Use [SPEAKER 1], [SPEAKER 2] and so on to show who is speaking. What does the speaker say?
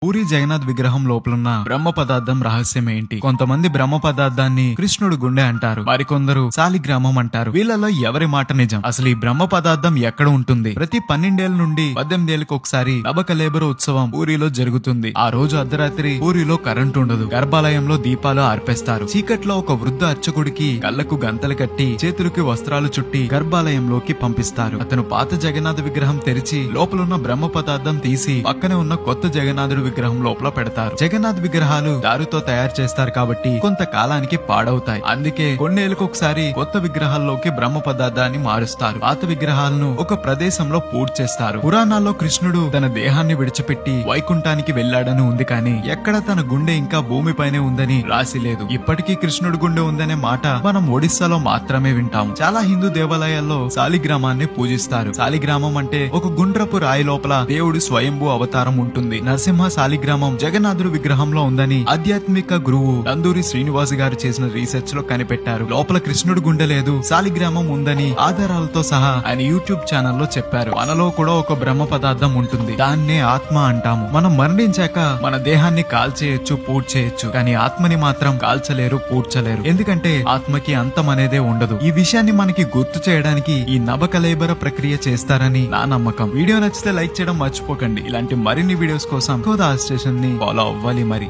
[SPEAKER 1] పూరి జగన్నాథ్ విగ్రహం లోపలున్న బ్రహ్మ పదార్థం రహస్యం ఏంటి? కొంతమంది బ్రహ్మ పదార్థాన్ని కృష్ణుడు గుండె అంటారు, మరికొందరు శాలిగ్రామం అంటారు. వీళ్ళలో ఎవరి మాట నిజం? అసలు ఈ బ్రహ్మ పదార్థం ఎక్కడ ఉంటుంది? ప్రతి 12 ఏళ్ల నుండి 18 ఏళ్ళకి ఒకసారి నబకలేబర ఉత్సవం పూరిలో జరుగుతుంది. ఆ రోజు అర్ధరాత్రి పూరిలో కరెంట్ ఉండదు. గర్భాలయంలో దీపాలు ఆర్పేస్తారు. చీకట్లో ఒక వృద్ధ అర్చకుడికి కళ్లకు గంతలు కట్టి చేతులకి వస్త్రాలు చుట్టి గర్భాలయంలోకి పంపిస్తారు. అతను పాత జగన్నాథ విగ్రహం తెరిచి లోపలున్న బ్రహ్మ పదార్థం తీసి పక్కనే ఉన్న కొత్త జగన్నాథుడు విగ్రహం లోపల పెడతారు. జగన్నాథ్ విగ్రహాలు దారుతో తయారు చేస్తారు కాబట్టి కొంతకాలానికి పాడవుతాయి. అందుకే కొన్నేళ్లకు ఒకసారి కొత్త విగ్రహాల్లోకి బ్రహ్మ పదార్థాన్ని మారుస్తారు. పాత విగ్రహాలను ఒక ప్రదేశంలో పూర్తి చేస్తారు. పురాణాల్లో కృష్ణుడు తన దేహాన్ని విడిచిపెట్టి వైకుంఠానికి వెళ్లాడని ఉంది, కానీ ఎక్కడ తన గుండె ఇంకా భూమిపైనే ఉందని రాసి లేదు. ఇప్పటికీ కృష్ణుడు గుండె ఉందనే మాట మనం ఒడిస్సాలో మాత్రమే వింటాం. చాలా హిందూ దేవాలయాల్లో శాలిగ్రామాన్ని పూజిస్తారు. శాలిగ్రామం అంటే ఒక గుండ్రపు రాయి లోపల దేవుడి స్వయంభూ అవతారం ఉంటుంది. నరసింహ శాలిగ్రామం జగన్నాథుడు విగ్రహంలో ఉందని ఆధ్యాత్మిక గురువు నందూరి శ్రీనివాస్ గారు చేసిన రీసెర్చ్ లో కనిపెట్టారు. లోపల కృష్ణుడు గుండె లేదు, శాలిగ్రామం ఉందని ఆధారాలతో సహా ఆయన యూట్యూబ్ ఛానల్లో చెప్పారు. మనలో కూడా ఒక బ్రహ్మ పదార్థం ఉంటుంది, దాన్నే ఆత్మ అంటాము. మనం మరణించాక మన దేహాన్ని కాల్చేయచ్చు, పూడ్చేయచ్చు, కానీ ఆత్మని మాత్రం కాల్చలేరు, పూడ్చలేరు. ఎందుకంటే ఆత్మకి అంతం అనేదే ఉండదు. ఈ విషయాన్ని మనకి గుర్తు చేయడానికి ఈ నబకలేబర ప్రక్రియ చేస్తారని నా నమ్మకం. వీడియో నచ్చితే లైక్ చేయడం మర్చిపోకండి. ఇలాంటి మరిన్ని వీడియోస్ కోసం స్టేషన్ ని ఫాలో అవ్వాలి మరి.